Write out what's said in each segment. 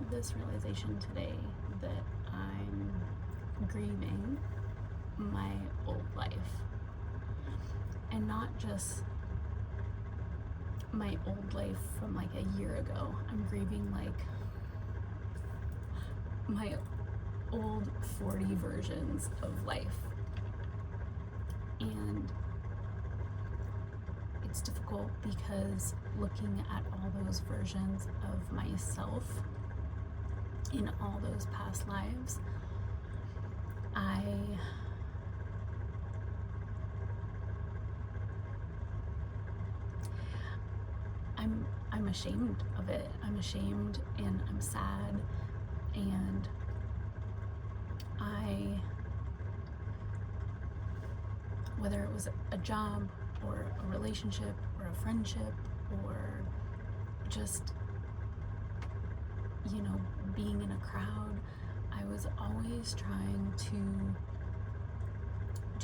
had this realization today that I'm grieving my old life. And not just my old life from like a year ago. I'm grieving like my old 40 versions of life. And it's difficult because looking at all those versions of myself in all those past lives, I'm ashamed of it. I'm ashamed and I'm sad, and whether it was a job or a relationship or a friendship or just, being in a crowd, I was always trying to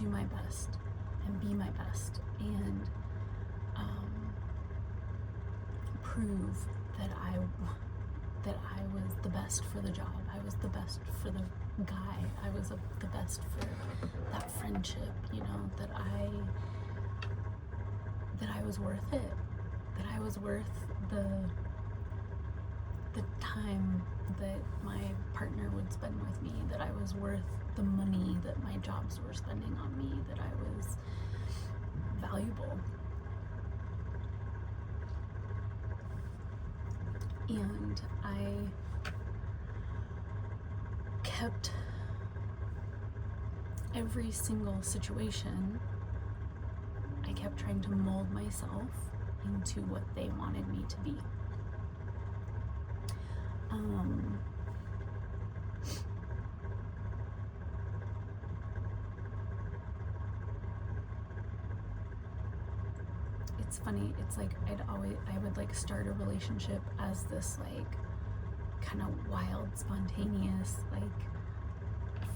do my best and be my best and prove that I was the best for the job. I was the best for the guy. I was the best for that friendship, that I was worth it, that I was worth the time that my partner would spend with me, that I was worth the money that my jobs were spending on me, that I was valuable. And I kept every single situation, I kept trying to mold myself into what they wanted me to be. It's funny, it's like I would like start a relationship as this like kind of wild, spontaneous, like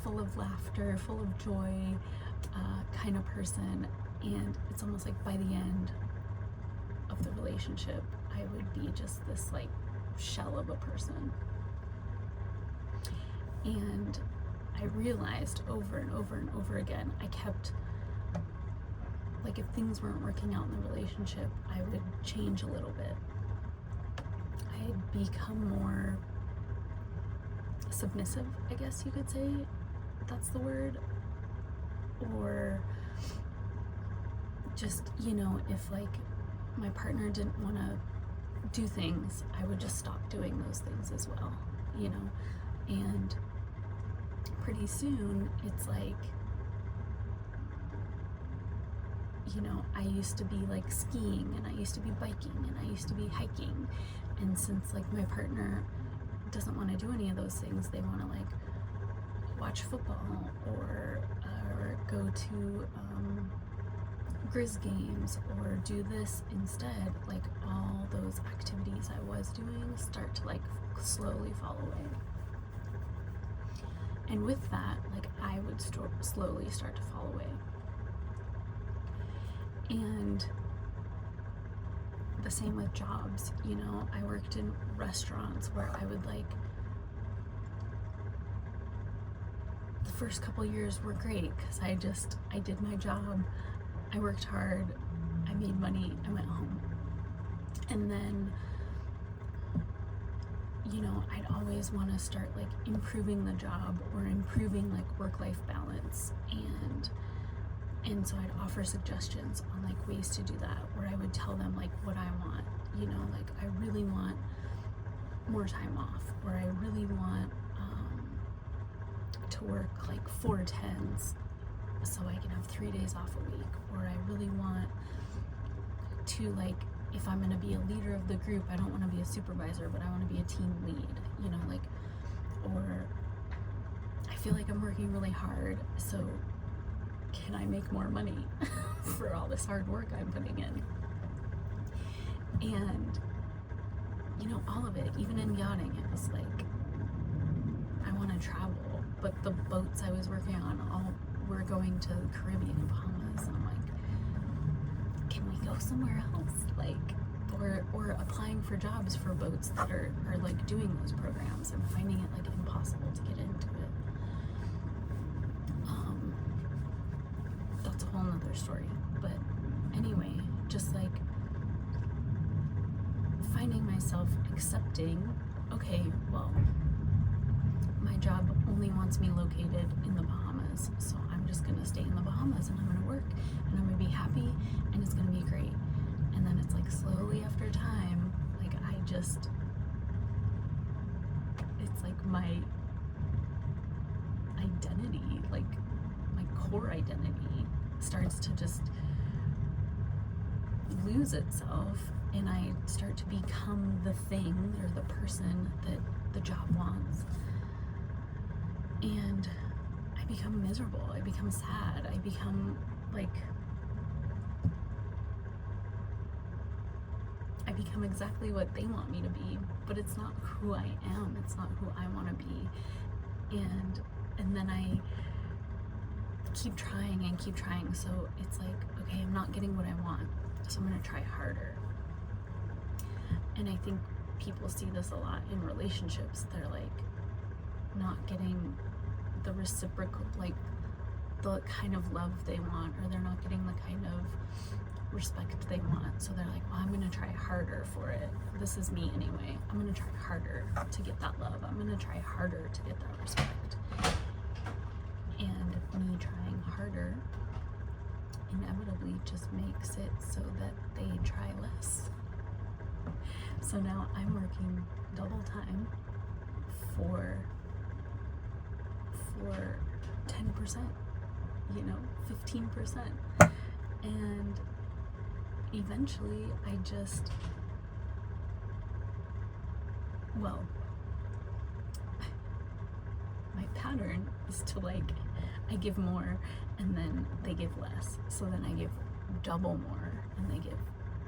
full of laughter, full of joy kind of person, and it's almost like by the end of the relationship I would be just this like shell of a person. And I realized over and over and over again, I kept, like, if things weren't working out in the relationship, I would change a little bit. I'd become more submissive, I guess you could say, that's the word. Or just, if like my partner didn't want to do things, I would just stop doing those things as well, and pretty soon it's like, I used to be like skiing, and I used to be biking, and I used to be hiking, and since like my partner doesn't want to do any of those things, they want to like watch football or go to Grizz games or do this instead, like all those activities I was doing start to like slowly fall away. And with that, like I would slowly start to fall away. And the same with jobs, I worked in restaurants where I would like, the first couple years were great because I did my job, I worked hard, I made money, I went home. And then, I'd always want to start like improving the job or improving like work-life balance, and so I'd offer suggestions on like ways to do that, where I would tell them like what I want, like I really want more time off, or I really want to work like 4 10s so I can have 3 days off a week, or I really want to, like, if I'm going to be a leader of the group, I don't want to be a supervisor, but I want to be a team lead, or I feel like I'm working really hard, so can I make more money for all this hard work I'm putting in? And, all of it, even in yachting, it was like, I want to travel, but the boats I was working on all were going to the Caribbean and Bahamas, and I'm like, can we go somewhere else? Like, or applying for jobs for boats that are like doing those programs and finding it like impossible to get into it. That's a whole nother story. But anyway, just like finding myself accepting, okay, well, my job only wants me located in the Bahamas, so I'm just gonna stay in the Bahamas and I'm gonna work and I'm gonna be happy and it's gonna be great. And then it's like slowly after time, like it's like my identity, like my core identity starts to just lose itself, and I start to become the thing or the person that the job wants. And I become miserable, I become sad, I become like, I become exactly what they want me to be, but it's not who I am, it's not who I want to be. And then I keep trying and keep trying, so it's like, okay, I'm not getting what I want, so I'm gonna try harder. And I think people see this a lot in relationships. They're like not getting the reciprocal, like the kind of love they want, or they're not getting the kind of respect they want. So they're like, well, I'm gonna try harder for it. This is me anyway. I'm gonna try harder to get that love. I'm gonna try harder to get that respect. And me trying harder inevitably just makes it so that they try less. So now I'm working double time for 10%, 15%. And eventually I just, well, my pattern is to like, I give more and then they give less. So then I give double more and they give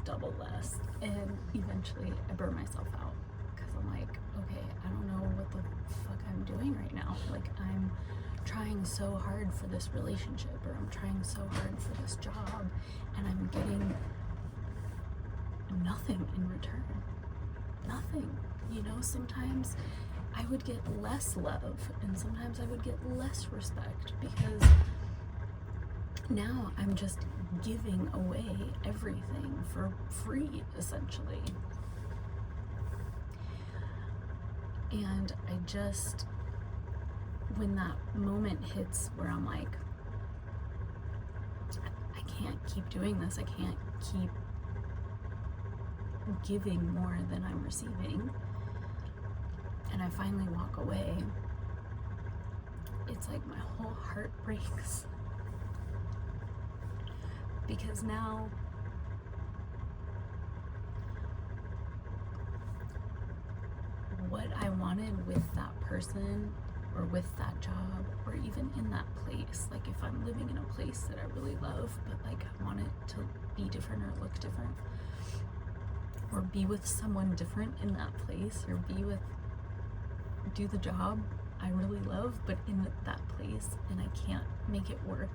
double less. And eventually I burn myself out because I'm like, okay, I don't know what the fuck I'm doing right now. Like, I'm trying so hard for this relationship, or I'm trying so hard for this job, and I'm getting nothing in return. Nothing. Sometimes I would get less love, and sometimes I would get less respect, because now I'm just giving away everything for free, essentially. And I just, when that moment hits where I'm like, I can't keep doing this, I can't keep giving more than I'm receiving, and I finally walk away, it's like my whole heart breaks. Because now what I wanted with that person, or with that job, or even in that place, like if I'm living in a place that I really love, but like I want it to be different or look different, or be with someone different in that place, or do the job I really love, but in that place, and I can't make it work,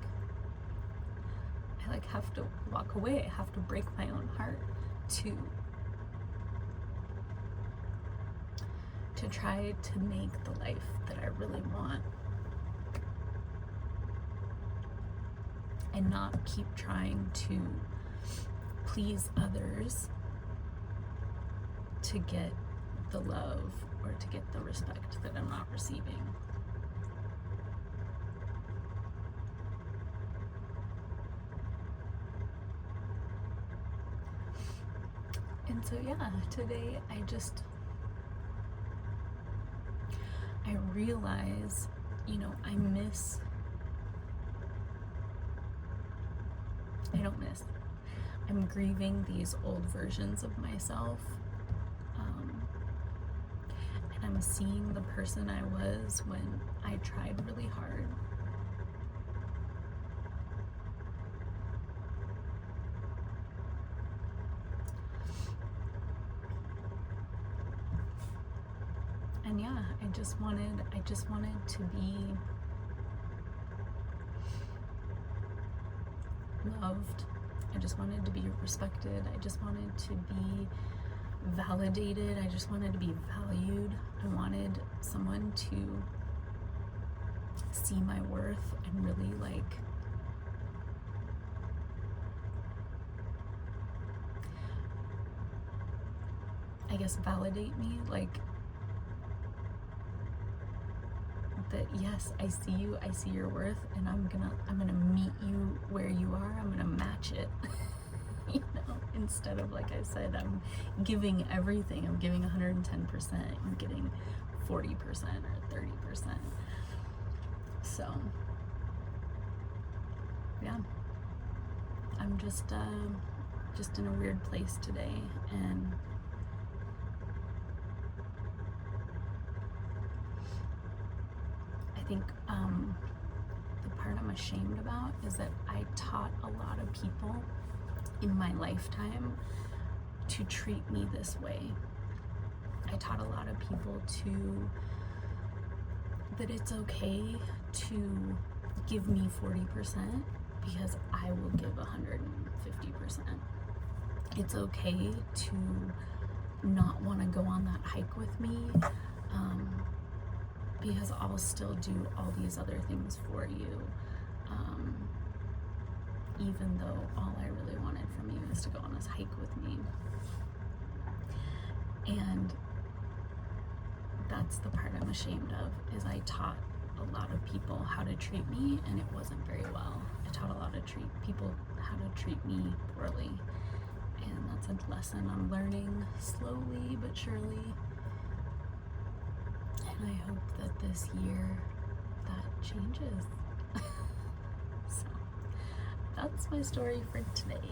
I like have to walk away. I have to break my own heart to try to make the life that I really want, and not keep trying to please others to get the love or to get the respect that I'm not receiving. And so yeah, today I realize, I'm grieving these old versions of myself, and I'm seeing the person I was when I tried really hard. And yeah, I just wanted to be loved. I just wanted to be respected. I just wanted to be validated. I just wanted to be valued. I wanted someone to see my worth and really like I guess validate me, like that yes, I see you, I see your worth, and I'm gonna meet you where you are. I'm gonna match it. You know, instead of, like I said, I'm giving everything. I'm giving 110%. I'm getting 40% or 30%. So yeah, I'm just in a weird place today, and I think the part I'm ashamed about is that I taught a lot of people in my lifetime to treat me this way. I taught a lot of people that it's okay to give me 40% because I will give 150%. It's okay to not want to go on that hike with me, because I'll still do all these other things for you, even though all I really wanted from you is to go on this hike with me. And that's the part I'm ashamed of, is I taught a lot of people how to treat me, and it wasn't very well. I taught a lot of people how to treat me poorly, and that's a lesson I'm learning slowly but surely. And I hope that this year that changes. So that's my story for today.